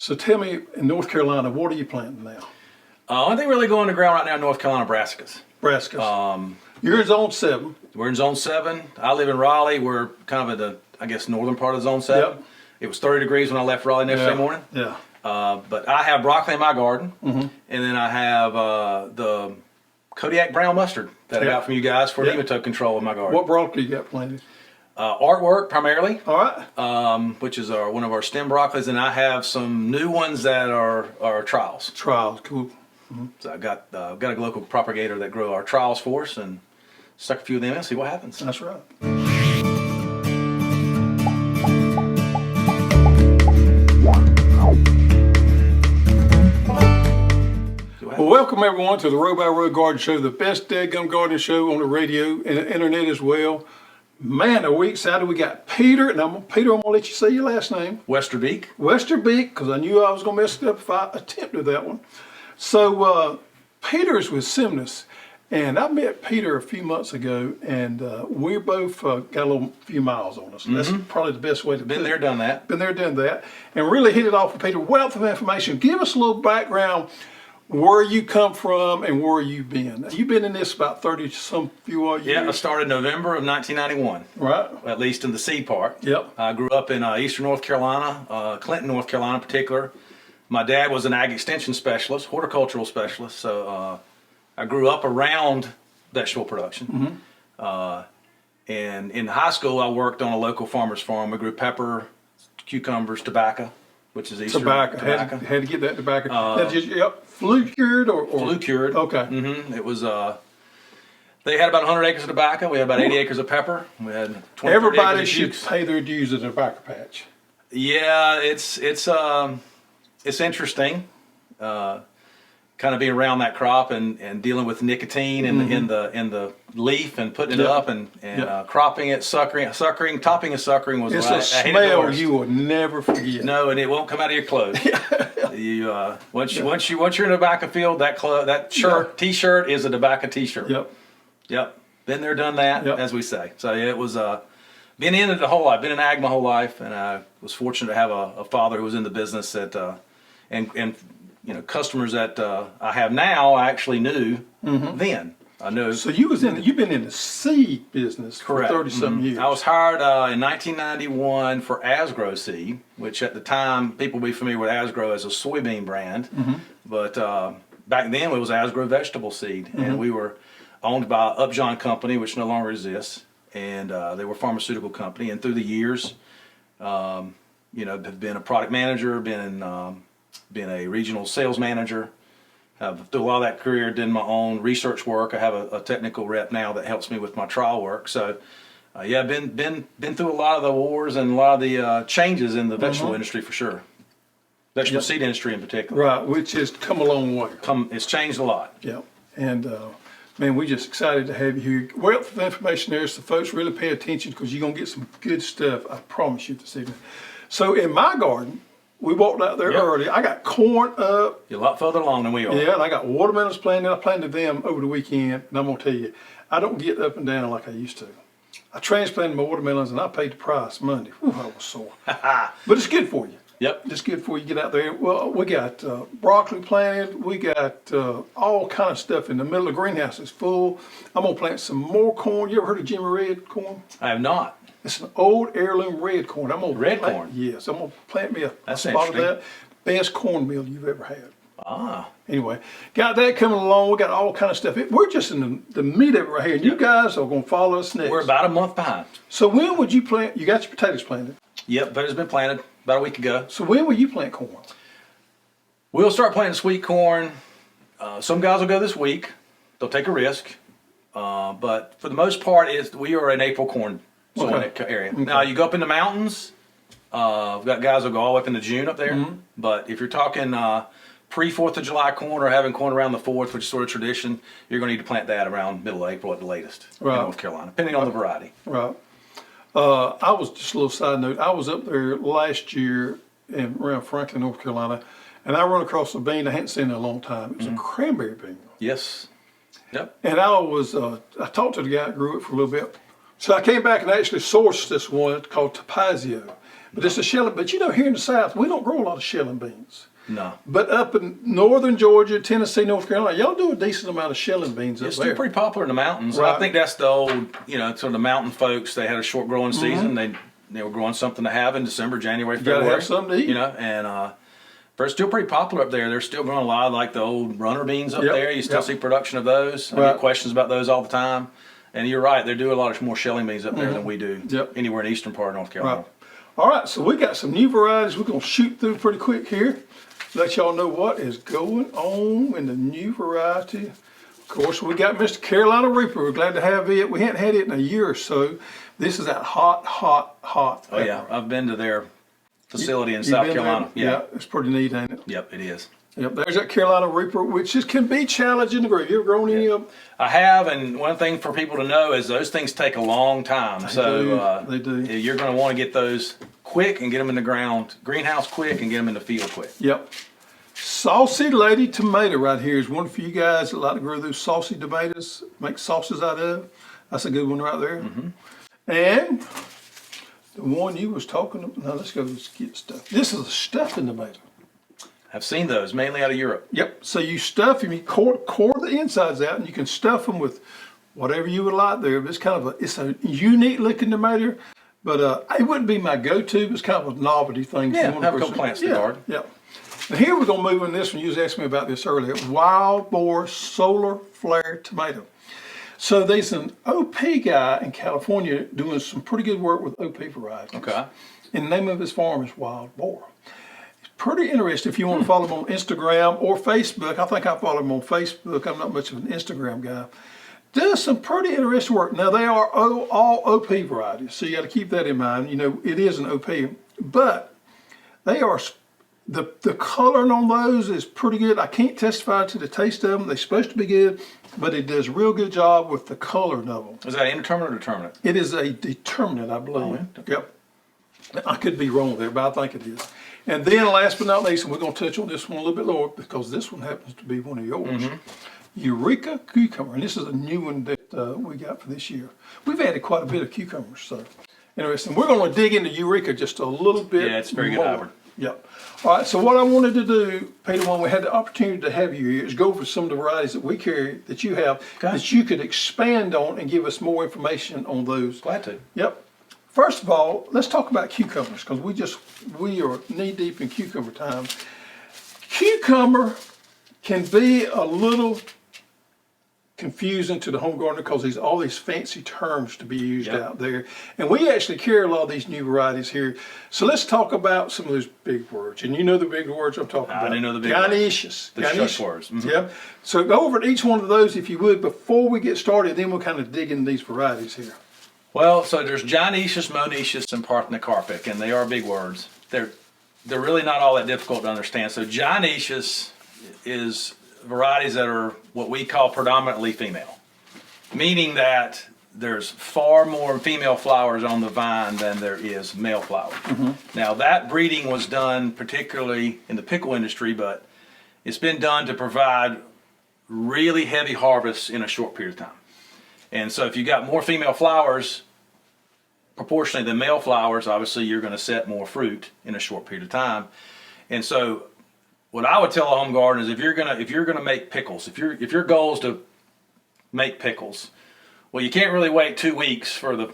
So tell me, in North Carolina, what are you planting now? I think really going to ground right now in North Carolina, brassicas. Brassicas. You're in Zone 7. We're in Zone 7. I live in Raleigh. We're kind of at the, I guess, northern part of Zone 7. Yep. It was 30 degrees when I left Raleigh yesterday morning. Yeah. But I have broccoli in my garden, and then I have the Kodiak brown mustard that I got from you guys for nematode control in my garden. What broccoli you got planted? Artwork primarily. All right. Which is one of our stem broccolis, and I have some new ones that are trials. Trials, cool. So I've got a local propagator that grow our trials for us, and stuck a few of them in and see what happens. That's right. Well, welcome everyone to the Row by Row Garden Show, the best dadgum garden show on the radio and the internet as well. Man, are we excited. We got Pieter, and Pieter, I'm going to let you say your last name. Westerbeek. Westerbeek, because I knew I was going to mess it up if I attempted that one. So, Pieter's with Seminis, and I met Pieter a few months ago, and we both got a few miles on us. That's probably the best way to Been there, done that. Been there, done that, and really hit it off with Pieter. Wealth of information. Give us a little background, where you come from and where you've been. You've been in this about 30 some few years. Yeah, I started November of 1991. Right. At least in the seed part. Yep. I grew up in eastern North Carolina, Clinton, North Carolina in particular. My dad was an ag extension specialist, horticultural specialist, so I grew up around vegetable production. And in high school, I worked on a local farmer's farm. We grew pepper, cucumbers, tobacco, which is eastern Tobacco. Had to get that tobacco. That's just, flue cured or? Flue cured. Okay. It was, they had about 100 acres of tobacco. We had about 80 acres of pepper. We had 20 Everybody acres should of pay their dues at a tobacco patch. Yeah, it's interesting, kind of being around that crop and dealing with nicotine in the leaf and putting it up and cropping it, suckering, topping and suckering was. It's a smell you will never forget. No, and it won't come out of your clothes. You once you're in a tobacco field, that shirt, t-shirt is a tobacco t-shirt. Yep. Been there, done that, as we say. So yeah, it was been in it the whole life. Been in ag my whole life, and I was fortunate to have a father who was in the business that and customers that I have now I actually knew then. I know. So you've been in the seed business for 30-something years. I was hired in 1991 for Asgrow Seed, which at the time people will be familiar with Asgrow as a soybean brand, but back then it was Asgrow Vegetable Seed, and we were owned by Upjohn Company, which no longer exists, and they were a pharmaceutical company. And through the years, have been a product manager, been a regional sales manager. Through a lot of that career, did my own research work. I have a technical rep now that helps me with my trial work. So, been through a lot of the wars and a lot of the changes in the vegetable industry for sure. Vegetable seed industry in particular. Right, which has come a long way. It's changed a lot. Yeah, and man, we're just excited to have you here. Wealth of information there, so folks really pay attention because you're gonna get some good stuff. I promise you this evening. So in my garden. We walked out there early. I got corn up. You're a lot further along than we are. Yeah, and I got watermelons planted. I planted them over the weekend. And I'm going to tell you, I don't get up and down like I used to. I transplanted my watermelons and I paid the price Monday. Whew, I was sore. But it's good for you. Yep. It's good for you to get out there. Well, we got broccoli planted. We got all kind of stuff in the middle of the greenhouse. It's full. I'm going to plant some more corn. You ever heard of Jimmy Red corn? I have not. It's an old heirloom red corn. I'm gonna red plant, corn. Yes, I'm gonna plant me a That's spot of that. Best cornmeal you've ever had. Ah. Anyway, got that coming along. We got all kind of stuff. We're just in the meat of it right here. And you guys are gonna follow us next. We're about a month behind. So when would you plant? You got your potatoes planted. Yep, potatoes been planted about a week ago. So when will you plant corn? We'll start planting sweet corn. Some guys will go this week. They'll take a risk, but for the most part, we are an April corn. Area. Okay. Now you go up in the mountains. We've got guys who go all the way up into June up there. But if you're talking pre-4th of July corn or having corn around the 4th, which is sort of tradition, you're going to need to plant that around middle of April at the latest in North Carolina, depending on the variety. Right. I was just a little side note. I was up there last year around Franklin, North Carolina, and I run across a bean I hadn't seen in a long time. It was a cranberry bean. Yes. Yep. And I talked to the guy that grew it for a little bit. So I came back and actually sourced this one called Tapazio. But it's a shelling. But you know, here in the South, we don't grow a lot of shelling beans. No. But up in northern Georgia, Tennessee, North Carolina, y'all do a decent amount of shelling beans up It's there. still pretty popular in the mountains. Right. I think that's the old, you know, sort of the mountain folks. They had a short growing season. They were growing something to have in December, January, February. Gotta have something to eat. You know, and but it's still pretty popular up there. They're still growing a lot of like the old runner beans up there. You still see production of those. I get questions about those all the time. And you're right, they do a lot of more shelling beans up there than we do anywhere in the eastern part of North Carolina. Right. All right, so we got some new varieties we're going to shoot through pretty quick here. Let y'all know what is going on in the new variety. Of course, we got Mr. Carolina Reaper. We're glad to have it. We hadn't had it in a year or so. This is that hot pepper. Oh yeah, I've been to their facility in South Carolina. Yeah, it's pretty neat, ain't it? Yep, it is. Yep, there's that Carolina Reaper, which can be challenging to grow. You ever grown any of them? I have, and one thing for people to know is those things take a long time. They do. You're going to want to get those quick and get them in the ground, greenhouse quick, and get them in the field quick. Yep. Saucy Lady Tomato right here is one for you guys that like to grow those saucy tomatoes, make sauces out of. That's a good one right there. And the one you was talking about, now let's get stuff. This is a stuffing tomato. I've seen those, mainly out of Europe. Yep. So you stuff them, you core the insides out, and you can stuff them with whatever you would like there. But it's a unique looking tomato, but it wouldn't be my go-to. But it's kind of a novelty thing. Yeah, have a couple plants in the garden. Yeah. Now here we're gonna move in this one. You was asking me about this earlier. Wild Boar Solar Flare Tomato. So there's an OP guy in California doing some pretty good work with OP varieties. Okay. And the name of his farm is Wild Boar. Pretty interesting if you want to follow him on Instagram or Facebook. I think I follow him on Facebook. I'm not much of an Instagram guy. Does some pretty interesting work. Now they are all OP varieties, so you got to keep that in mind. You know, it is an OP, but they are, the coloring on those is pretty good. I can't testify to the taste of them. They're supposed to be good, but it does a real good job with the coloring of them. Is that indeterminate or determinate? It is a determinate, I believe. Oh, yeah. Yep. I could be wrong there, but I think it is. And then last but not least, and we're going to touch on this one a little bit lower because this one happens to be one of yours. Eureka Cucumber. And this is a new one that we got for this year. We've added quite a bit of cucumbers, so interesting. We're going to dig into Eureka just a little bit. Yeah, it's a very good hybrid. Yep. All right, so what I wanted to do, Peter, when we had the opportunity to have you here, is go over some of the varieties that we carry, that you have, that you could expand on and give us more information on those. Glad to. Yep. First of all, let's talk about cucumbers because we are knee deep in cucumber time. Cucumber can be a little confusing to the home gardener because there's all these fancy terms to be used out there. And we actually carry a lot of these new varieties here. So let's talk about some of those big words. And you know the big words I'm talking about. I didn't know the big words. Gynoecious. The short words. Yeah. So go over each one of those if you would before we get started. Then we'll kind of dig into these varieties here. Well, so there's Gynoecious, monoecious, and Parthenocarpic, and they are big words. They're really not all that difficult to understand. So Gynoecious is varieties that are what we call predominantly female, meaning that there's far more female flowers on the vine than there is male flowers. Now that breeding was done particularly in the pickle industry, but it's been done to provide really heavy harvests in a short period of time. And so if you got more female flowers proportionally than male flowers, obviously you're going to set more fruit in a short period of time. And so what I would tell a home gardener is if you're gonna make pickles, if your goal is to make pickles, well, you can't really wait 2 weeks for the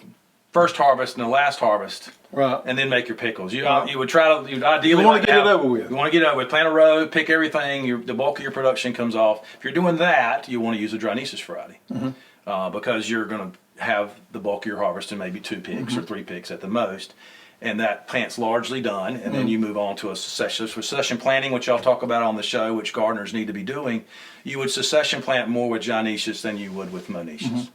first harvest and the last harvest, right, and then make your pickles. You would try to ideally you want to get it over with. You want to get it over with. Plant a row, pick everything. The bulk of your production comes off. If you're doing that, you want to use a Gynoecious variety. Because you're going to have the bulk of your harvest in maybe 2 picks or 3 picks at the most, and that plant's largely done, and then you move on to a succession planting, which I'll talk about on the show, which gardeners need to be doing. You would succession plant more with Gynoecious than you would with monoecious.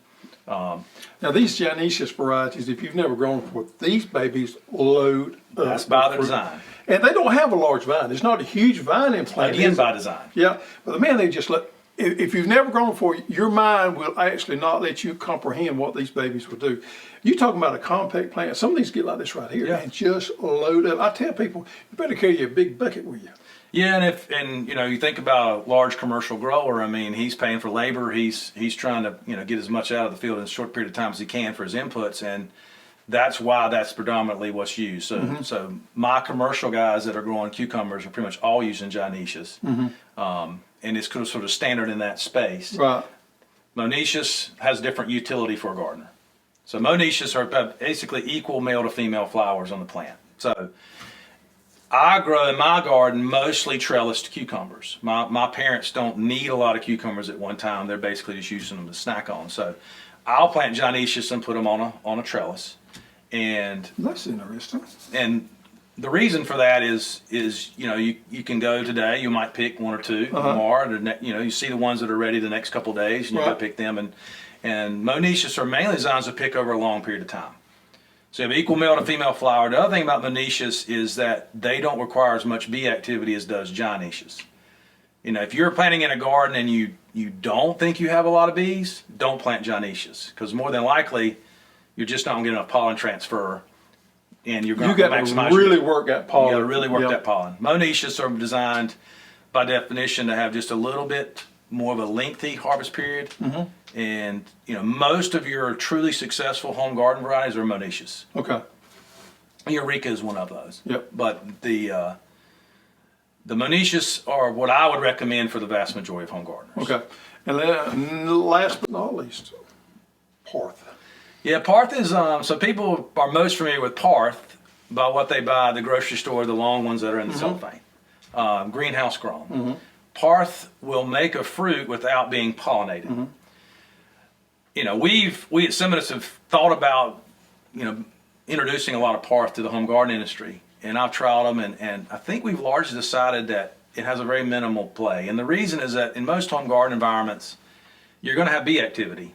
Now these Gynoecious varieties, if you've never grown before, these babies load up. That's by design. And they don't have a large vine. It's not a huge vine implant. Again, by design. Yeah, but man, they just let. If you've never grown before, your mind will actually not let you comprehend what these babies will do. You're talking about a compact plant. Some of these get like this right here and just load up. I tell people, you better carry a big bucket with you. Yeah, and you know, you think about a large commercial grower. I mean, he's paying for labor. He's trying to get as much out of the field in a short period of time as he can for his inputs. And that's why that's predominantly what's used. So, so my commercial guys that are growing cucumbers are pretty much all using Gynoecious, and it's sort of standard in that space. Right. Monoecious has different utility for a gardener. So monoecious are basically equal male to female flowers on the plant. So I grow in my garden mostly trellised cucumbers. My parents don't need a lot of cucumbers at one time. They're basically just using them to snack on. So I'll plant Gynoecious and put them on a trellis. And that's interesting. And the reason for that is you know, you can go today, you might pick one or two tomorrow, you know, you see the ones that are ready the next couple of days and you go pick them, and monoecious are mainly designed to pick over a long period of time. So you have equal male to female flower. The other thing about monoecious is that they don't require as much bee activity as does Gynoecious. You know, if you're planting in a garden and you don't think you have a lot of bees, don't plant Gynoecious, because more than likely you're just not going to get enough pollen transfer. And you're going to maximize. Really work that pollen. You got to really work that pollen. Monoecious are designed, by definition, to have just a little bit more of a lengthy harvest period. And you know, most of your truly successful home garden varieties are monoecious. Okay. Eureka is one of those. Yep. But the monoecious are what I would recommend for the vast majority of home gardeners. Okay. And then last but not least, Parth. Yeah, Parth is, so people are most familiar with Parth by what they buy at the grocery store, the long ones that are in the cellophane, greenhouse grown. Parth will make a fruit without being pollinated. You know, we at Seminis have thought about, you know, introducing a lot of Parth to the home garden industry, and I've tried them, and I think we've largely decided that it has a very minimal play. And the reason is that in most home garden environments, you're going to have bee activity.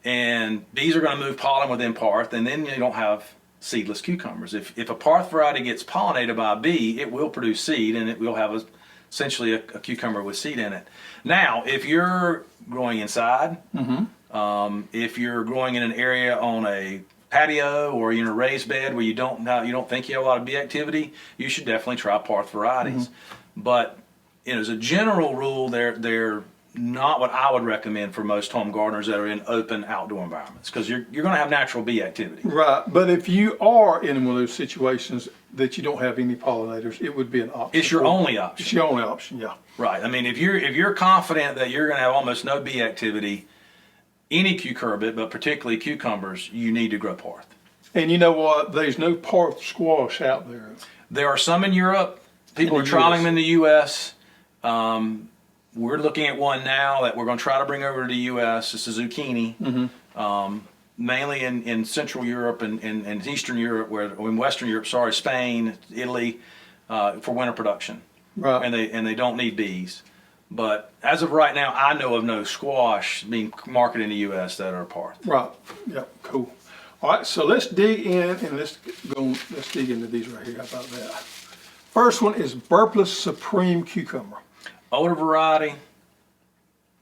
And bees are going to move pollen within Parth, and then you don't have seedless cucumbers. If a Parth variety gets pollinated by a bee, it will produce seed, and it will have essentially a cucumber with seed in it. Now, if you're growing inside, if you're growing in an area on a patio or in a raised bed where you don't think you have a lot of bee activity, you should definitely try Parth varieties. But you know, as a general rule, they're not what I would recommend for most home gardeners that are in open outdoor environments, because you're going to have natural bee activity. Right, but if you are in one of those situations that you don't have any pollinators, it would be an option. It's your only option. It's your only option, yeah. Right. I mean, if you're confident that you're going to have almost no bee activity, any cucurbit, but particularly cucumbers, you need to grow Parth. And you know what? There's no Parth squash out there. There are some in Europe. People are trialing them in the U.S. We're looking at one now that we're going to try to bring over to the U.S. It's a zucchini, mainly in Central Europe and Eastern Europe, or in Western Europe, sorry, Spain, Italy, for winter production. Right. And they don't need bees. But as of right now, I know of no squash being marketed in the U.S. that are Parth. Right. Yep. Cool. All right. So let's dig in and let's dig into these right here. How about that? First one is Burpless Supreme Cucumber. Older variety,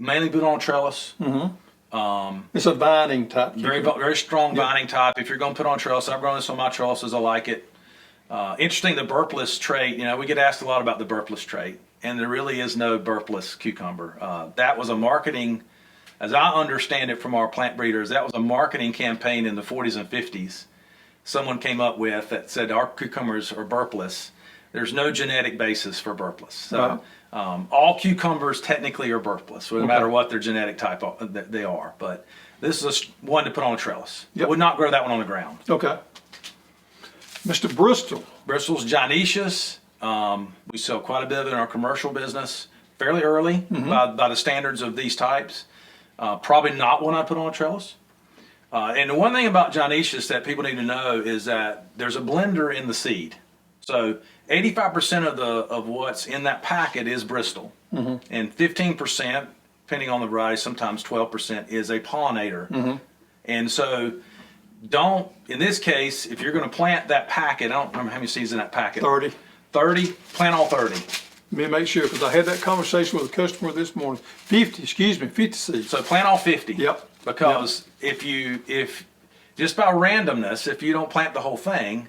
mainly put on a trellis. It's a vining type. Very strong vining type. If you're going to put on a trellis, I've grown this on my trellises. I like it. Interesting, the burpless trait. You know, we get asked a lot about the burpless trait, and there really is no burpless cucumber. That was a marketing, as I understand it from our plant breeders, that was a marketing campaign in the 40s and 50s. Someone came up with that said our cucumbers are burpless. There's no genetic basis for burpless. So all cucumbers technically are burpless, no matter what their genetic type they are. But this is one to put on a trellis. I would not grow that one on the ground. Okay. Mr. Bristol. Bristol's Gynoecious. We sell quite a bit in our commercial business fairly early by the standards of these types. Probably not one I put on a trellis. And the one thing about Gynoecious that people need to know is that there's a blender in the seed. So 85% of what's in that packet is Bristol, and 15%, depending on the variety, sometimes 12% is a pollinator. And so in this case, if you're going to plant that packet, I don't remember how many seeds in that packet. 30. 30, plant all 30. Let me make sure, because I had that conversation with a customer this morning. 50 seeds. So plant all 50. Yep. Because if just by randomness, if you don't plant the whole thing,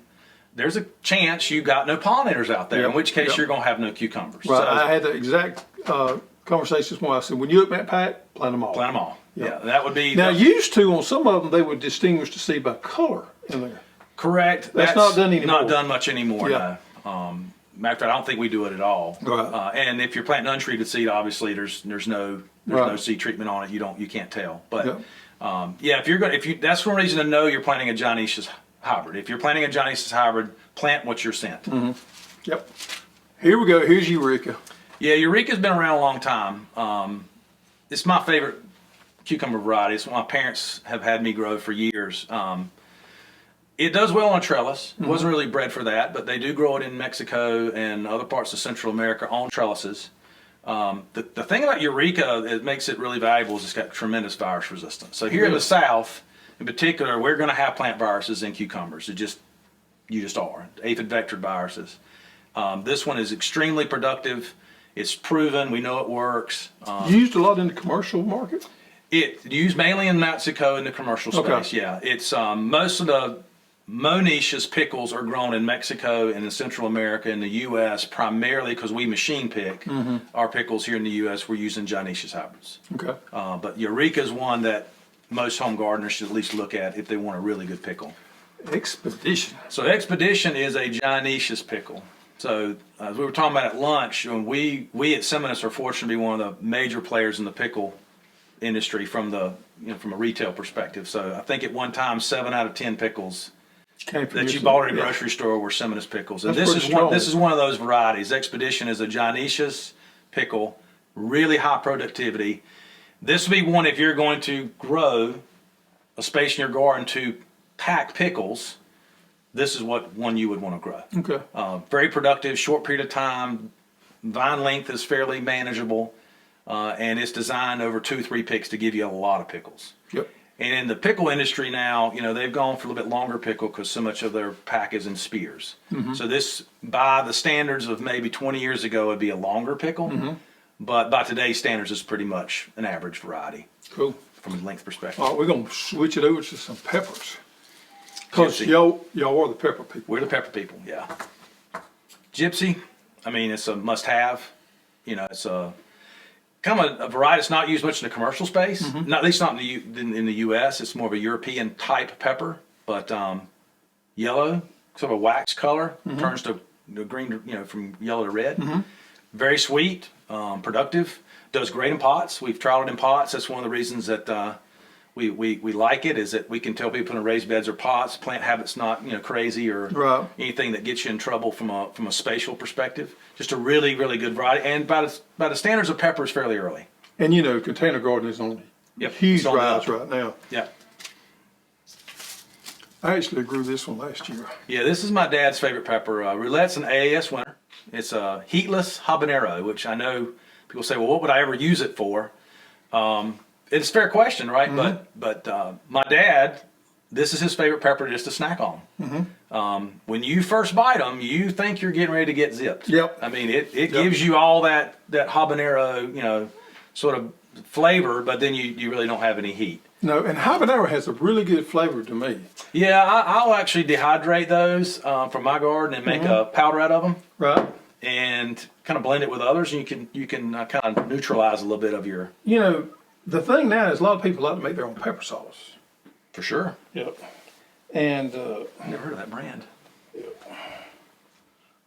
there's a chance you got no pollinators out there, in which case you're going to have no cucumbers. Right. So, I had the exact conversation this morning. I said, when you open that pack, plant them all. Plant them all. Yeah, that would be. Now, used to, on some of them, they would distinguish the seed by color in there. Correct. That's not done anymore. Not done much anymore. Yeah. No. Matter of fact, I don't think we do it at all. Right. And if you're planting untreated seed, obviously there's no seed treatment on it. You can't tell. But that's one reason to know you're planting a Gynoecious hybrid. If you're planting a Gynoecious hybrid, plant what you're sent. Mm-hmm. Yep. Here we go. Here's Eureka. Yeah, Eureka's been around a long time. It's my favorite cucumber variety. It's what my parents have had me grow for years. It does well on a trellis. It wasn't really bred for that, but they do grow it in Mexico and other parts of Central America on trellises. The thing about Eureka that makes it really valuable is it's got tremendous virus resistance. So here in the South, in particular, we're going to have plant viruses in cucumbers. You just are. Aphid vectored viruses. This one is extremely productive. It's proven. We know it works. You used a lot in the commercial market? It used mainly in Mexico in the commercial space. Okay. Yeah, it's most of the monoecious pickles are grown in Mexico and in Central America and the U.S. primarily because we machine pick our pickles here in the U.S. We're using Gynoecious hybrids. Okay. But Eureka is one that most home gardeners should at least look at if they want a really good pickle. Expedition. So Expedition is a Gynoecious pickle. So as we were talking about at lunch, we at Seminis are fortunate to be one of the major players in the pickle industry from a retail perspective. So I think at one time 7 out of 10 pickles that you bought at a grocery store were Seminis pickles. And this is one of those varieties. Expedition is a Gynoecious pickle, really high productivity. This would be one if you're going to grow a space in your garden to pack pickles. This is one you would want to grow. Okay. Very productive, short period of time. Vine length is fairly manageable, and it's designed over 2-3 picks to give you a lot of pickles. Yep. And in the pickle industry now, they've gone for a little bit longer pickle because so much of their pack is in spears. So this, by the standards of maybe 20 years ago, would be a longer pickle. But by today's standards, it's pretty much an average variety. Cool. From a length perspective. All right, we're going to switch it over to some peppers. Because y'all are the pepper people. We're the pepper people, yeah. Gypsy, it's a must-have. It's a kind of a variety that's not used much in the commercial space. Not, at least not in the U.S. It's more of a European type pepper, but yellow, sort of a wax color, turns to green, from yellow to red. Very sweet, productive, does great in pots. We've trialed it in pots. That's one of the reasons that we like it, is that we can tell people in raised beds or pots, plant habits not crazy or anything that gets you in trouble from a spatial perspective. Just a really, really good variety, and by the standards of peppers, fairly early. And container garden is on huge rise right now. Yeah. I actually grew this one last year. Yeah, this is my dad's favorite pepper. Roulette's an AAS winner. It's a heatless habanero, which I know people say, well, what would I ever use it for? It's a fair question, right? But my dad, this is his favorite pepper just to snack on. When you first bite them, you think you're getting ready to get zipped. Yep. It gives you all that habanero, sort of flavor, but then you really don't have any heat. No, and habanero has a really good flavor to me. Yeah, I'll actually dehydrate those from my garden and make a powder out of them. Right. And kind of blend it with others, and you can kind of neutralize a little bit of your... The thing now is a lot of people like to make their own pepper sauce. For sure. Yep. And I've never heard of that brand. Yep.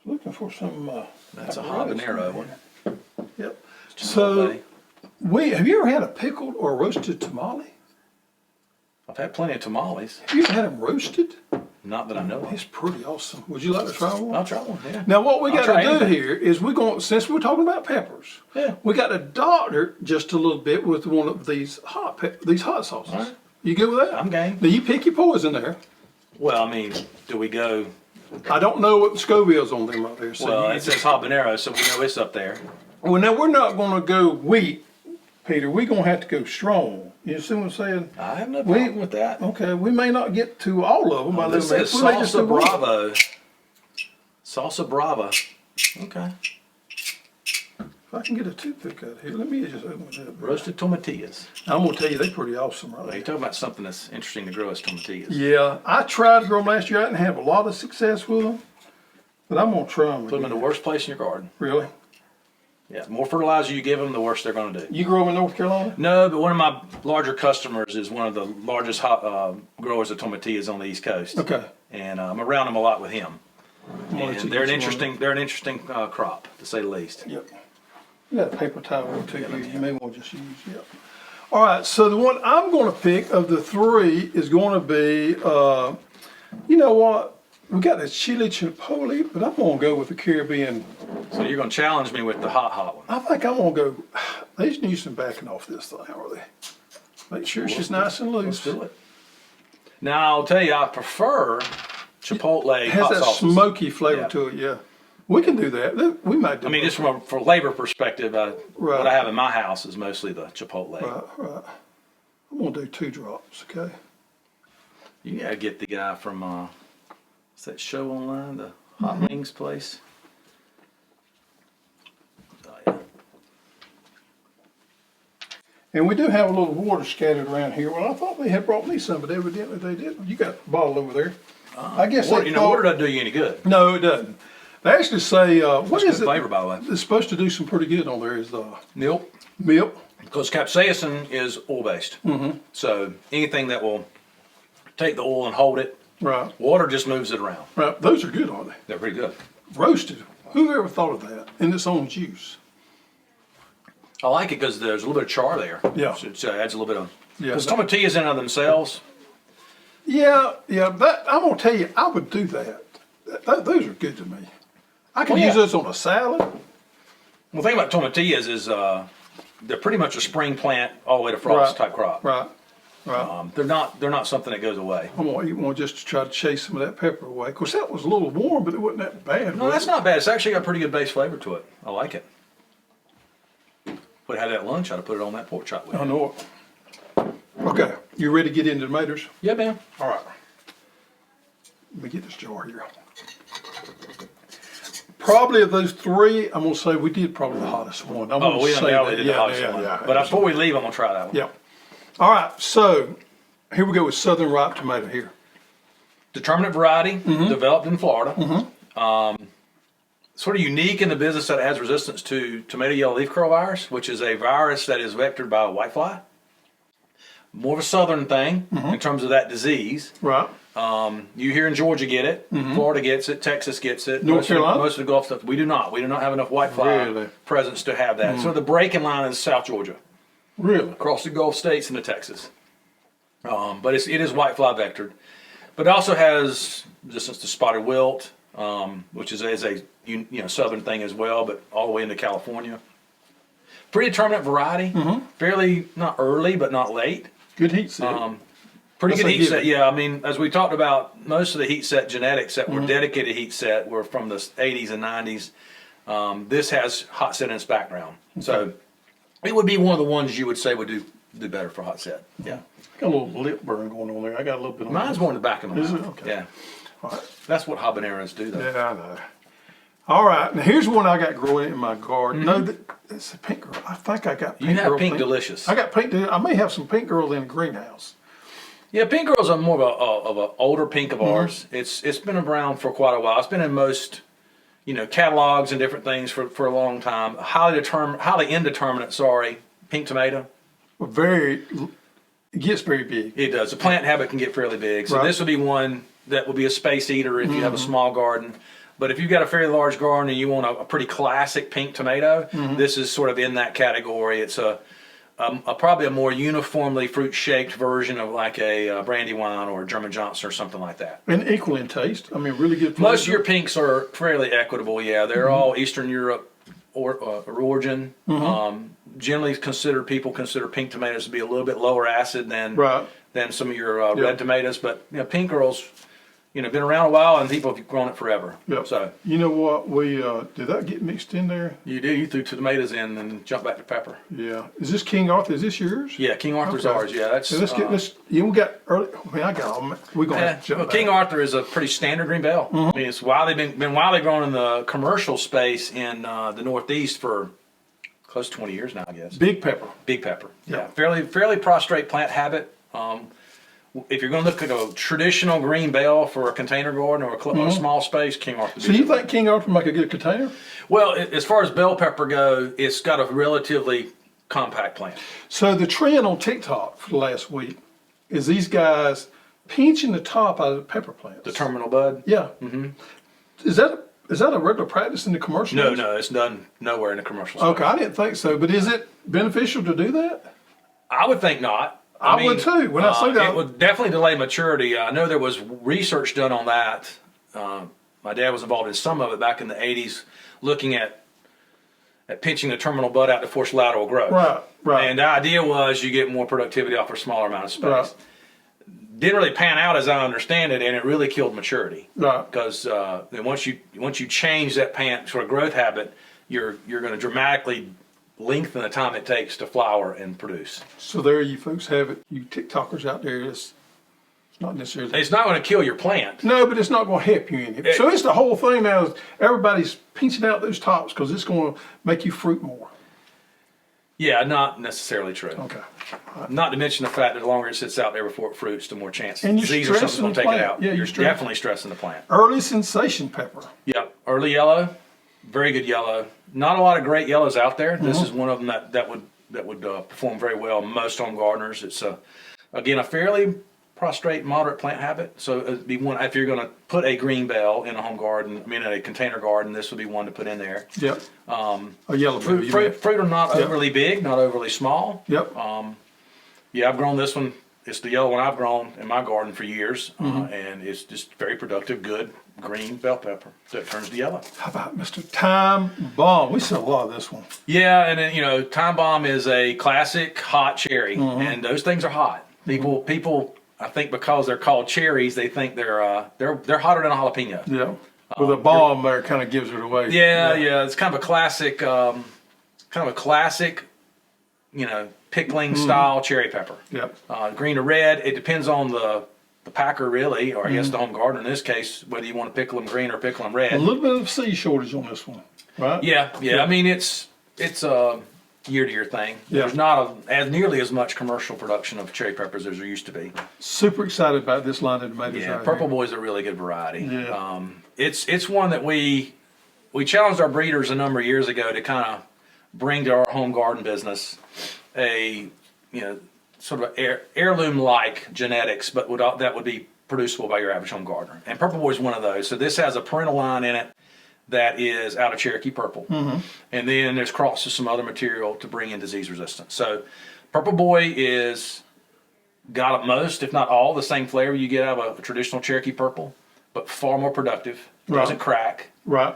Looking for some. That's a habanero one. Yep. So, have you ever had a pickled or roasted tamale? I've had plenty of tamales. Have you ever had them roasted? Not that I know of. It's pretty awesome. Would you like to try one? I'll try one, yeah. Now what we got to do here is since we're talking about peppers, we got to doctor just a little bit with one of these hot sauces. Right. You good with that? I'm game. Now you pick your poison there. Well, do we go... I don't know what the Scoville's on them right there. So it says habanero, so we know it's up there. Well, now we're not going to go wheat, Peter. We're going to have to go strong. You see what I'm saying? I have no problem with that. Okay, we may not get to all of them. This is salsa bravo. Salsa brava. Okay. If I can get a toothpick out here, let me just open it up. Roasted tomatillas. I'm going to tell you, they're pretty awesome right there. You're talking about something that's interesting to grow as tomatillas. Yeah, I tried to grow them last year. I didn't have a lot of success with them, but I'm going to try them Put them in the worst place in your garden. Really? Yeah, the more fertilizer you give them, the worse they're going to do. You grow in North Carolina? No, but one of my larger customers is one of the largest growers of tomatillas on the East Coast. Okay. And I'm around them a lot with him. Wanna And see they're an which one. interesting crop, to say the least. Yep. You got a paper towel too. You may want to just use. Yep. All right. So the one I'm going to pick of the three is going to be. You know what? We got the chili chipotle, but I'm going to go with the Caribbean. So you're going to challenge me with the hot one. I think I'm going to go. They just need some backing off this thing, really. Make sure it's just nice and loose. Let's do it. Now I'll tell you, I prefer chipotle It has hot that sauces. smoky flavor Yeah. to it. Yeah. We can do that. We might do. I mean, both. just from a flavor perspective, Right. what I have in my house is mostly the chipotle. Right. I'm going to do 2 drops. Okay. You gotta get the guy from what's that show online, the Hot Mm-hmm. Wings place. Oh, yeah. And we do have a little water scattered around here. Well, I thought they had brought me some, but evidently they didn't. You got a bottle over there. I guess Water, they water thought, doesn't do you any good. no, it doesn't. They actually say what Good is it? flavor, by the way. It's supposed to do some pretty good on there. Is Milk, milk? because capsaicin is oil based. Mm-hmm. So anything that will take the oil and hold it, Right. water just moves it around. Right. Those are good, aren't they? They're pretty good. Roasted. Who ever thought of that in its own juice? I like it because there's a little bit of char there. Yeah. So it adds a little bit of. Yeah. Because tomatillas in and of themselves. Yeah. That I'm gonna tell you, I would do that. Those are good to me. I can Well, use yeah. those on a salad. Well, the thing about tomatillas is they're pretty much a spring plant all the way to frost type crop. Right. They're not something that goes away. I'm gonna eat one just to try to chase some of that pepper away. Of course, that was a little warm, but it wasn't that bad. No, was that's it? not bad. It's actually got a pretty good base flavor to it. I like it. Would have had that at lunch. I'd have put it on that pork chop with I it. know it. Okay, you ready to get into tomatoes? Yeah, man. All right. Let me get this jar here. Probably of those three, I'm gonna say we did probably the hottest one. I'm Oh, gonna we say already that. did the hottest one. But before we leave, I'm gonna try that one. Yeah. All right, so here we go with Southern ripe tomato here. Determinate variety, Mm-hmm. developed in Florida. Sort of unique in the business that it has resistance to tomato yellow leaf curl virus, which is a virus that is vectored by a whitefly. More of a southern thing Mm-hmm. in terms of that disease. Right. You here in Georgia get it, Florida gets it, Texas gets it. Mm-hmm. North most Carolina? Most of the Gulf stuff. We do not. We do not have enough whitefly Really? presence to have that. So the breaking line is South Georgia, Really? across the Gulf states into Texas. But it is whitefly vectored. But it also has resistance to spotted wilt, which is a southern thing as well, but all the way into California. Pretty determinate variety, fairly not early but not late. Good heat set. Pretty That's good a heat given. set, yeah. I mean, as we talked about, most of the heat set genetics that were dedicated heat set were from the 80s and 90s. This has hot set in its background, so it would be one of the ones you would say would do better for hot set. Yeah, Got a little lip burn going on there. I got a little bit on mine's more in the back of my Is mouth. it? Okay. Yeah, All right. that's what habaneros do, though. Yeah, I know. All right, now here's one I got growing in my garden. No, it's a pink girl. I think I got pink You have girl. Pink Delicious. I got pink. I may have some pink girl in the greenhouse. Yeah, pink girls are more of an older pink of ours. It's been around for quite a while. It's been in most, catalogs and different things for a long time. Highly indeterminate. Sorry, pink tomato. It gets very big. It does. The plant habit can get fairly big. So Right. this would be one that would be a space eater if you have a small garden. But if you've got a fairly large garden and you want a pretty classic pink tomato, this is sort of in that category. It's probably a more uniformly fruit-shaped version of like a Brandywine or a German Johnson or something like that. And equal in taste. I mean, really good. Most of flavor. your pinks are fairly equitable. Yeah, they're all Eastern Europe origin. Generally, people consider pink tomatoes to be a little bit lower acid than Right. some of your red tomatoes. But pink girls, been around a while and people have grown it forever. Yep. So You know what? Did that get mixed in there? you threw tomatoes in and jump back to pepper. Yeah. Is this King Arthur? Is this yours? Yeah, King Arthur's Okay. ours. Yeah, that's. So let's get this. Yeah, we got early. I mean, I got all. We're gonna Yeah, have to jump well, back. King Arthur is a pretty standard green bell. I mean, it's been widely grown in the commercial space in the Northeast for close to 20 years now, I guess. Big pepper. Big pepper. Yeah. Yeah, fairly prostrate plant habit. if you're going to look at a traditional green bell for a container garden or a small space, King Arthur. So you think King Arthur make a good container? Well, as far as bell pepper go, it's got a relatively compact plant. So the trend on TikTok for the last week is these guys pinching the top out of the pepper plants. The terminal bud? Yeah. Is that a regular practice in the commercial? No, it's done nowhere in the commercial space. Okay, I didn't think so. But is it beneficial to do that? I would think not. I mean, would too. When I say that, it would definitely delay maturity. I know there was research done on that. My dad was involved in some of it back in the 80s, looking at pinching the terminal bud out to force lateral growth. Right. And the idea was you get more productivity off a smaller amount of space. Right. Didn't really pan out as I understand it, and it really killed maturity. Right. Because then once you change that plant sort of growth habit, you're going to dramatically lengthen the time it takes to flower and produce. So there you folks have it. You TikTokers out there, it's not necessarily. It's not going to kill your plant. No, but it's not going to help you in it. So it's the whole thing now. Is everybody's pinching out those tops because it's going to make you fruit more. Yeah, not necessarily true. Okay. Not to mention the fact that the longer it sits out there before it fruits, the more chance And you're disease or something's stressing going the to take it plant. out. Yeah, you're you're definitely stressing the plant. Early sensation pepper. Yep, early yellow, very good yellow. Not a lot of great yellows out there. This is one of them that would perform very well. Most home gardeners. It's again a fairly prostrate, moderate plant habit. So it'd be one if you're going to put a green bell in a home garden. I mean, in a container garden, this would be one to put in there. Yep. A yellow Fruit are not overly big, not overly small. Yep. Yeah, I've grown this one. It's the yellow one I've grown in my garden for years, and it's just very productive, good green bell pepper that turns to yellow. How about Mr. Time Bomb? We sell a lot of this one. Yeah, and then, Time Bomb is a classic hot cherry, and those things are hot. People, I think because they're called cherries, they think they're hotter than a jalapeno. Yeah. With a bomb there, kind of gives it away. Yeah, it's kind of a classic, pickling style cherry pepper. Yep. Green or red, it depends on the packer really, or I guess the home gardener in this case, whether you want to pickle them green or pickle them red. A little bit of seed shortage on this one, right? Yeah. I mean, it's a year-to-year thing. Yeah. There's not as nearly as much commercial production of cherry peppers as there used to be. Super excited about this line of tomatoes. Yeah, right Purple here. Boy's a really good variety. Yeah. It's one that we challenged our breeders a number of years ago to kind of bring to our home garden business a sort of heirloom-like genetics, but that would be producible by your average home gardener. And Purple Boy is one of those. So this has a parental line in it that is out of Cherokee Purple. And then there's crossed with some other material to bring in disease resistance. So Purple Boy is got most, if not all, the same flavor you get out of a traditional Cherokee Purple, but far more productive. Doesn't crack. Right.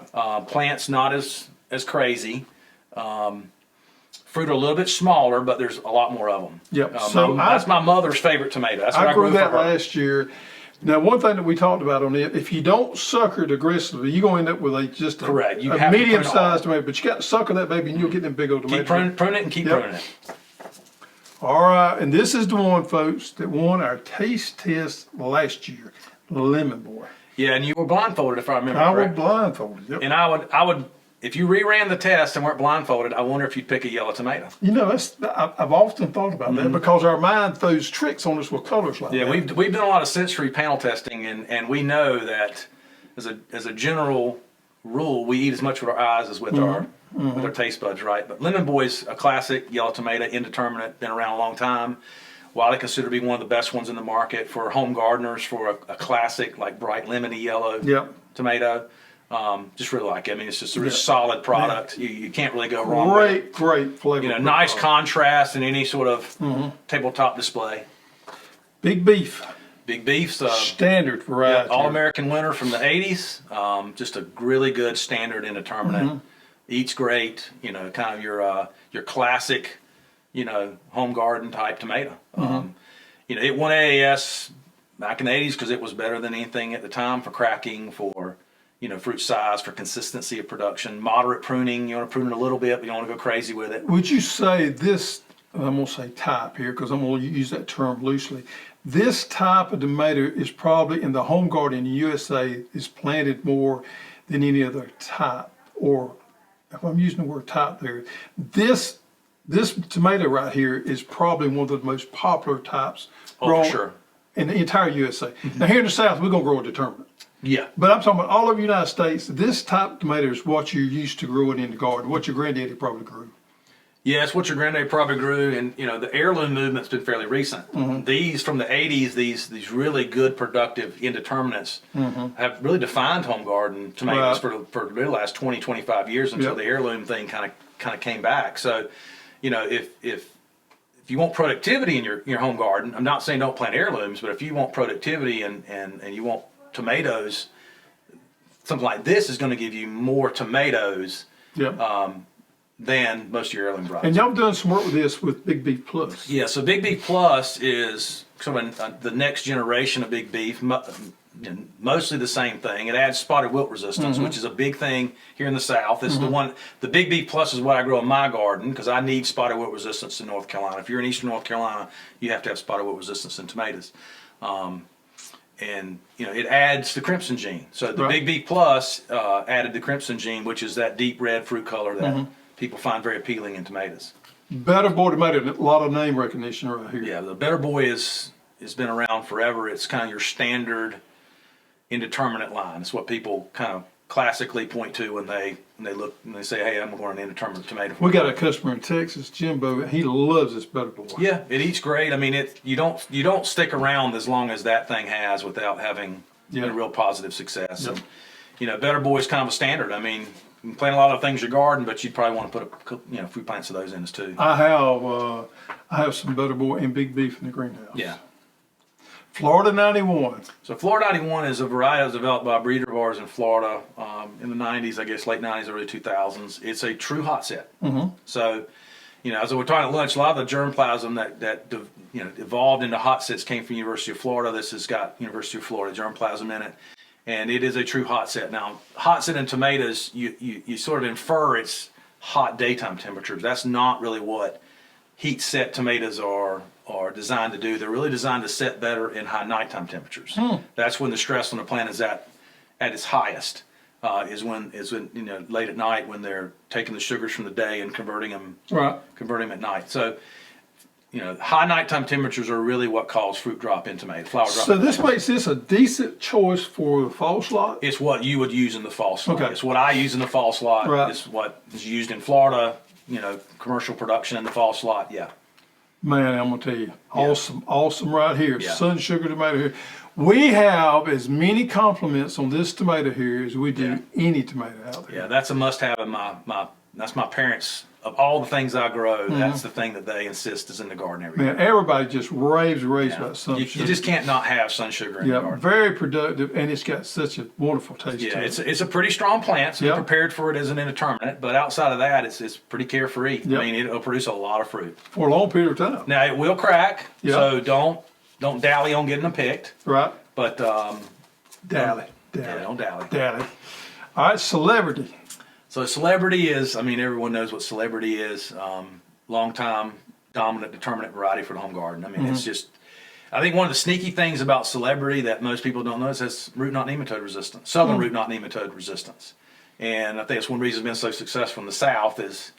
Plants not as crazy. Fruit a little bit smaller, but there's a lot more of them. Yep. That's my mother's favorite tomato. That's what I grew that for her. last year. Now, one thing that we talked about on it, if you don't sucker it aggressively, you're going to end up with a Correct. You a have to medium-sized tomato. But you got to sucker that baby, and you'll get them big old tomatoes. Keep pruning it and keep pruning it. All right, and this is the one, folks, that won our taste test last year, Lemon Boy. Yeah, and you were blindfolded, if I remember I was correct. blindfolded. Yep. And I would, if you reran the test and weren't blindfolded, I wonder if you'd pick a yellow tomato. I've often thought about that because our mind throws tricks on us with colors like that. Yeah, we've done a lot of sensory panel testing, and we know that as a general rule, we eat as much with our eyes as with our taste buds, right? But Lemon Boy's a classic yellow tomato, indeterminate, been around a long time. Widely considered to be one of the best ones in the market for home gardeners, for a classic like bright lemony yellow tomato. Just really like it. I mean, it's just a really solid product. You can't really go wrong with it. Great flavor. Nice contrast in any sort of tabletop display. Big Beef. Big Beef's Standard variety. All-American winner from the 80s. Just a really good standard indeterminate. Eats great. Kind of your classic, home garden type tomato. It won AAS back in the 80s because it was better than anything at the time for cracking, for fruit size, for consistency of production, moderate pruning. You want to prune it a little bit, but you don't want to go crazy with it. Would you say this, I'm going to say type here because I'm going to use that term loosely, this type of tomato is probably in the home garden in the USA is planted more than any other type, or if I'm using the word type there, this tomato right here is probably one of the most popular types Oh, for sure. in the entire USA. Now here in the South, we're gonna grow a determinate. Yeah. But I'm talking about all over the United States, this type of tomato is what you're used to growing in the garden, what your granddaddy probably grew. Yeah, it's what your granddaddy probably grew, and you know the heirloom movement's been fairly recent. These from the '80s, these really good, productive indeterminates have really defined home garden tomatoes for the last 20, 25 years until the heirloom thing kind of came back. So, you know, if you want productivity in your home garden, I'm not saying don't plant heirlooms, but if you want productivity and you want tomatoes, something like this is going to give you more tomatoes than most of your heirloom varieties. And y'all done some work with this with Big Beef Plus. Yeah, so Big Beef Plus is sort of the next generation of Big Beef, mostly the same thing. It adds spotted wilt resistance, which is a big thing here in the South. This is the Big Beef Plus is what I grow in my garden because I need spotted wilt resistance in North Carolina. If you're in eastern North Carolina, you have to have spotted wilt resistance in tomatoes. And you know it adds the crimson gene. So the Big Beef Plus added the crimson gene, which is that deep red fruit color that people find very appealing in tomatoes. Better Boy tomato, a lot of name recognition right here. Yeah, the Better Boy has been around forever. It's kind of your standard indeterminate line. It's what people kind of classically point to when they look and they say, "Hey, I'm going an indeterminate tomato." We got a customer in Texas, Jimbo. He loves this Better Boy. Yeah, it eats great. I mean, you don't stick around as long as that thing has without having a real positive success. And, you know, Better Boy is kind of a standard. I mean, you can plant a lot of things in your garden, but you'd probably want to put food plants of those in too. I have some Better Boy and Big Beef in the greenhouse. Yeah. Florida 91. So Florida 91 is a variety that was developed by a breeder of ours in Florida in the 90s, I guess late 90s, early 2000s. It's a true hot set. So, you know, as we were talking at lunch, a lot of the germplasm that evolved into hot sets came from University of Florida. This has got University of Florida germplasm in it, and it is a true hot set. Now, hot set in tomatoes, you sort of infer it's hot daytime temperatures. That's not really what heat set tomatoes are designed to do. They're really designed to set better in high nighttime temperatures. That's when the stress on the plant is at its highest. Is when you know late at night when they're taking the sugars from the day and converting them at night. So you know high nighttime temperatures are really what cause fruit drop in tomato flower drop. So this makes this a decent choice for the fall slot. It's what you would use in the fall slot. Okay. It's what I use in the fall slot. Right. It's what is used in Florida. You know, commercial production in the fall slot. Yeah. Man, I'm gonna tell you, awesome right here. Yeah. Sunsugar tomato here. We have as many compliments on this tomato here as we do any tomato out there. Yeah, that's a must-have in that's my parents. Of all the things I grow, that's the thing that they insist is in the garden every year. Man, everybody just raves about sunsugar. You just can't not have sunsugar in the garden. Very productive, and it's got such a wonderful taste to it. It's a pretty strong plant, so we're prepared for it as an indeterminate, but outside of that, it's pretty carefree. I mean, it'll produce a lot of fruit. For a long period of time. Now, it will crack, so don't dally on getting them picked. Right. But, Dally. Yeah, don't dally. Dally. All right, celebrity. So celebrity is, I mean, everyone knows what celebrity is. Long time, dominant, determinate variety for the home garden. I mean, it's just, I think one of the sneaky things about celebrity that most people don't know is it's root knot nematode resistance, southern root knot nematode resistance. And I think it's one reason it's been so successful in the South is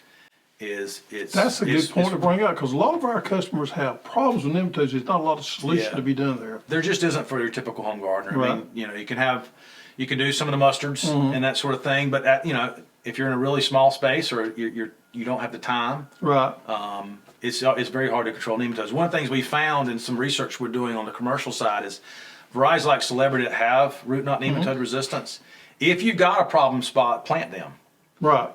it's. That's a good point to bring up because a lot of our customers have problems with nematodes. There's not a lot of solution to be done there. There just isn't for your typical home gardener. Right. I mean, you know, you can do some of the mustards and that sort of thing, but you know, if you're in a really small space or you don't have the time, right? It's very hard to control nematodes. One of the things we found in some research we're doing on the commercial side is varieties like celebrity that have root knot nematode resistance. If you got a problem spot, plant them. Right.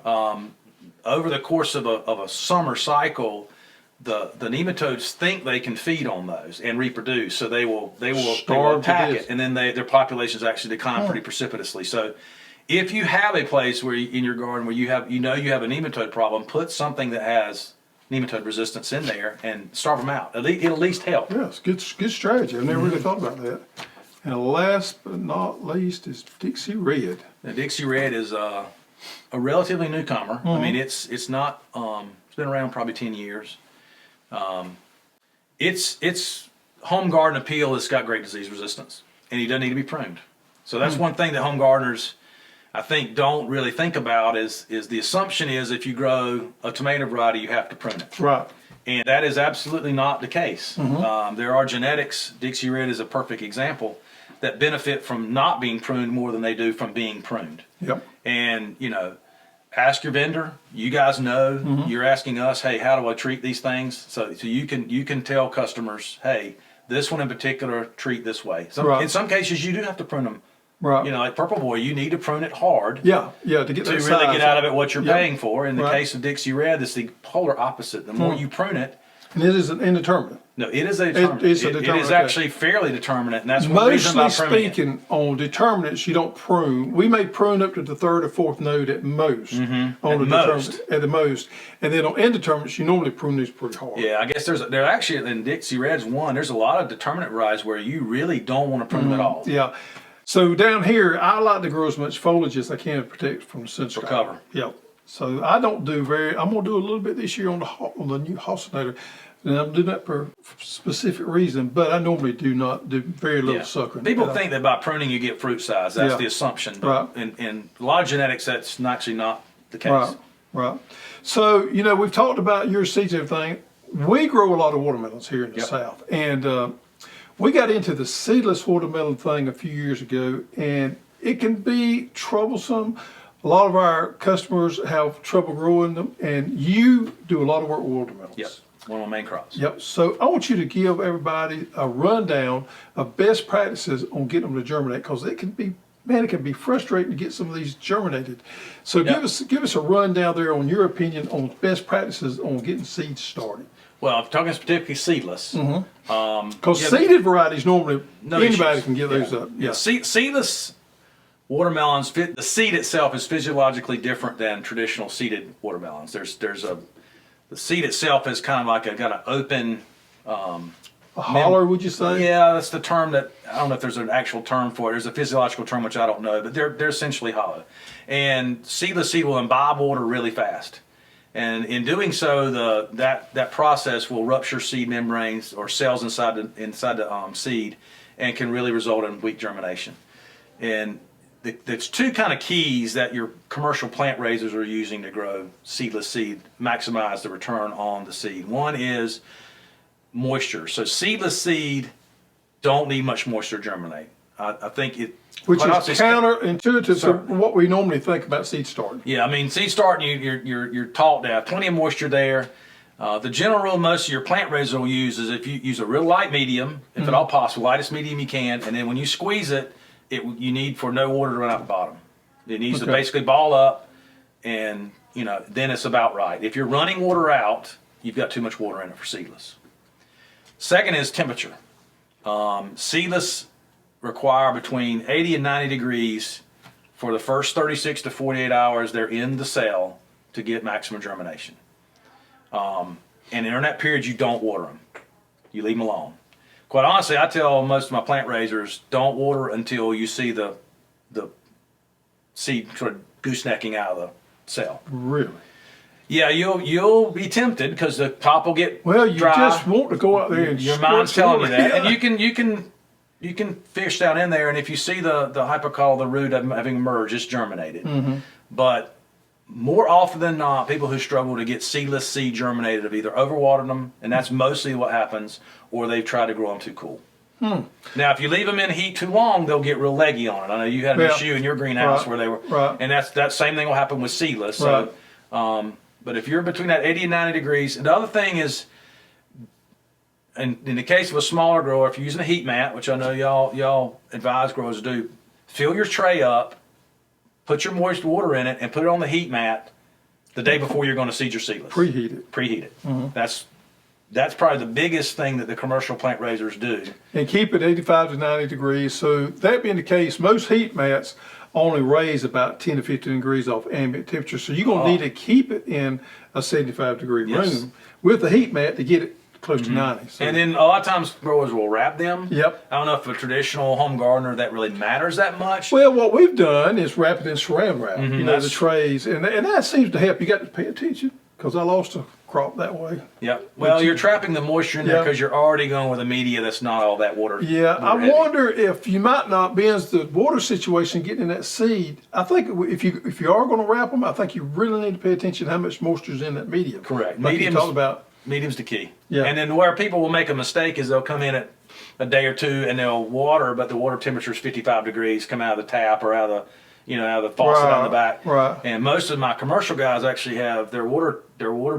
Over the course of a summer cycle, the nematodes think they can feed on those and reproduce, so they will attack it, and then their populations actually decline pretty precipitously. So, if you have a place where in your garden where you have a nematode problem, put something that has nematode resistance in there and starve them out. It'll at least help. Yes, good strategy. I've never really thought about that. And last but not least is Dixie Red. Now, Dixie Red is a relatively newcomer. I mean, it's not. It's been around probably 10 years. Its home garden appeal has got great disease resistance, and he doesn't need to be pruned. So that's one thing that home gardeners, I think, don't really think about is the assumption is if you grow a tomato variety, you have to prune it. Right. And that is absolutely not the case. There are genetics, Dixie Red is a perfect example, that benefit from not being pruned more than they do from being pruned. Yep. And, you know, ask your vendor. You guys know. You're asking us, hey, how do I treat these things? So you can tell customers, hey, this one in particular, treat this way. In some cases, you do have to prune them. Right. You know, like Purple Boy, you need to prune it hard. Yeah, to get to that really size. get out of it what you're paying for. In the Right. case of Dixie Red, it's the polar opposite. The more you prune it, And it is an indeterminate. no, it is a determinant. It's a It determinant, is okay. actually fairly determinate, and that's one reason Mostly about pruning it. speaking, on determinants, you don't prune. We may prune up to the third or fourth node at most. On the determinant, at the most. And then on indeterminates, you normally prune these pretty hard. Yeah, I guess there actually, in Dixie Red's one, there's a lot of determinate varieties where you really don't want to prune them at all. Yeah. So down here, I like to grow as much foliage as I can to protect from the sunshine. For cover. Yep. So I don't do I'm going to do a little bit this year on the new hostinator. And I'm doing that for a specific reason, but I normally do not do very little suckering. People think that by pruning you get fruit size. That's Yeah. the assumption. Right. In a lot of genetics, that's actually not the case. Right, right. So, you know, we've talked about your seeds and everything. We grow a lot of watermelons here in the South. And we got into the seedless watermelon thing a few years ago, and it can be troublesome. A lot of our customers have trouble growing them, and you do a lot of work with watermelons. Yep. One of my main crops. Yep. So I want you to give everybody a rundown of best practices on getting them to germinate, because it can be frustrating to get some of these germinated. So give us a rundown there on your opinion on best practices on getting seeds started. Well, if talking particularly seedless, Because seeded varieties normally anybody issues. can get those up. Yeah. Seedless watermelons, the seed itself is physiologically different than traditional seeded watermelons. The seed itself is kind of like got an open. A holler, would you say? Yeah, that's the term that, I don't know if there's an actual term for it. There's a physiological term which I don't know, but they're essentially hollow. And seedless seed will imbibe water really fast. And in doing so, that process will rupture seed membranes or cells inside the seed, and can really result in weak germination. And there's two kind of keys that your commercial plant raisers are using to grow seedless seed, maximize the return on the seed. One is moisture. So seedless seed don't need much moisture to germinate. I think it, which is counterintuitive to what we normally think about seed starting. Yeah, I mean, seed starting, you're taught to have plenty of moisture there. The general rule most of your plant raiser will use is if you use a real light medium, if at all possible, lightest medium you can, and then when you squeeze it, you need for no water to run out the bottom. It needs to basically ball up, and then it's about right. If you're running water out, you've got too much water in it for seedless. Second is temperature. Seedless require between 80 and 90 degrees for the first 36 to 48 hours they're in the cell to get maximum germination. And in that period, you don't water them. You leave them alone. Quite honestly, I tell most of my plant raisers, don't water until you see the seed sort of goosenecking out of the cell. Really? Yeah, you'll be tempted because the top will get dry. Just want to go out there and your mind's telling you that, yeah. and you can fish down in there, and if you see the hypocotyl, the root having emerged, it's germinated. But more often than not, people who struggle to get seedless seed germinated have either overwatered them, and that's mostly what happens, or they've tried to grow them too cool. Now, if you leave them in heat too long, they'll get real leggy on it. I know you had an issue in your greenhouse where they were, and that same thing will happen with seedless. So, but if you're between that 80 and 90 degrees, and the other thing is, in the case of a smaller grower, if you're using a heat mat, which I know y'all advise growers to do, fill your tray up, put your moist water in it, and put it on the heat mat the day before you're going to seed your seedless. Preheat it. Preheat it. That's probably the biggest thing that the commercial plant raisers do. And keep it 85 to 90 degrees. So that being the case, most heat mats only raise about 10 to 15 degrees off ambient temperature. So you're going to need to keep it in a 75 degree room with the heat mat to get it close to 90. So. And then a lot of times growers will wrap them. Yep. I don't know if a traditional home gardener that really matters that much. Well, what we've done is wrap it in saran wrap, the trays, and that seems to help. You got to pay attention, because I lost a crop that way. Yep. Well, you're trapping the moisture in there because you're already going with a media that's not all that water. Yeah, I wonder if you might not, being as the water situation getting in that seed, I think if you are going to wrap them, I think you really need to pay attention to how much moisture is in that medium. Correct. Like you talked about. Medium's the key. Yeah. And then where people will make a mistake is they'll come in at a day or two and they'll water, but the water temperature is 55 degrees, come out of the tap or out of the, out of the faucet on the back. Right. And most of my commercial guys actually have their water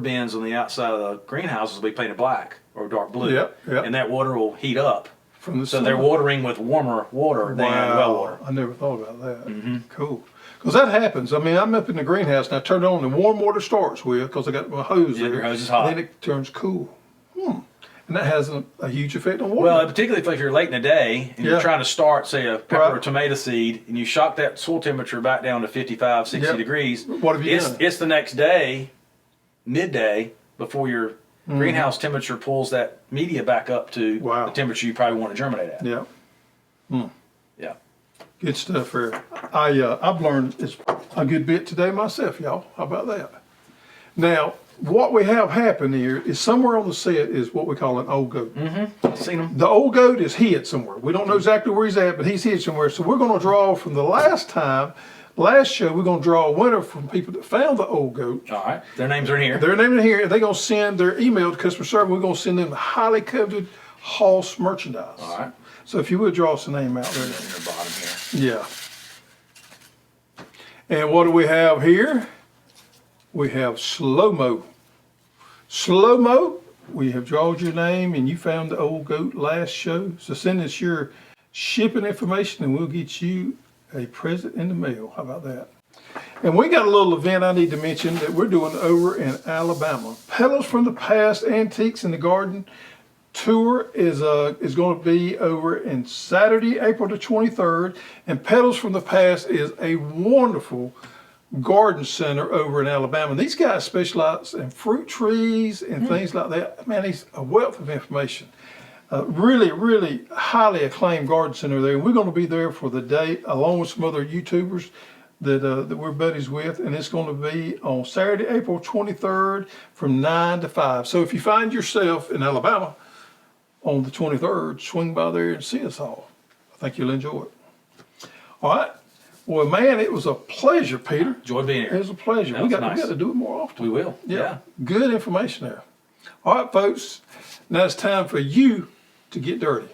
bins on the outside of the greenhouses will be painted black or dark blue. Yep. And that water will heat up. From the So sun. they're watering with warmer water than well water. I never thought about that. Cool. Because that happens. I mean, I'm up in the greenhouse and I turn it on and warm water starts with because I got my hose there. Your hose is hot. And then it turns cool. And that has a huge effect on water. Well, particularly if you're late in the day and you're trying to start, say, a pepper or tomato seed, and you shock that soil temperature back down to 55, 60 degrees. What have you done? It's the next day, midday, before your greenhouse temperature pulls that media back up to the temperature you probably want to germinate at. Yeah. Yeah. Good stuff there. I've learned a good bit today myself, y'all. How about that? Now, what we have happen here is somewhere on the set is what we call an old goat. I've seen them. The old goat is hid somewhere. We don't know exactly where he's at, but he's hid somewhere. So we're going to draw from the last show, we're going to draw a winner from people that found the old goat. All right. Their names are in here. Their name is here, and they're going to send their email to customer service. We're going to send them the highly coveted Hoss merchandise. All right. So if you would draw us a name out there. In the bottom here. Yeah. And what do we have here? We have slow-mo. Slow-mo, we have drawn your name and you found the old goat last show. So send us your shipping information and we'll get you a present in the mail. How about that? And we got a little event I need to mention that we're doing over in Alabama. Petals from the Past Antiques in the Garden tour is going to be over in Saturday, April the 23rd. And Petals from the Past is a wonderful garden center over in Alabama. These guys specialize in fruit trees and things like that. Man, he's a wealth of information. Really, really highly acclaimed garden center there. And we're going to be there for the day along with some other YouTubers that we're buddies with. And it's going to be on Saturday, April 23rd from 9 to 5. So if you find yourself in Alabama on the 23rd, swing by there and see us all. I think you'll enjoy it. All right. Well, man, it was a pleasure, Peter. Enjoyed being here. It was a pleasure. We got to do it more often. We will. Yeah. Good information there. All right, folks. Now it's time for you to get dirty.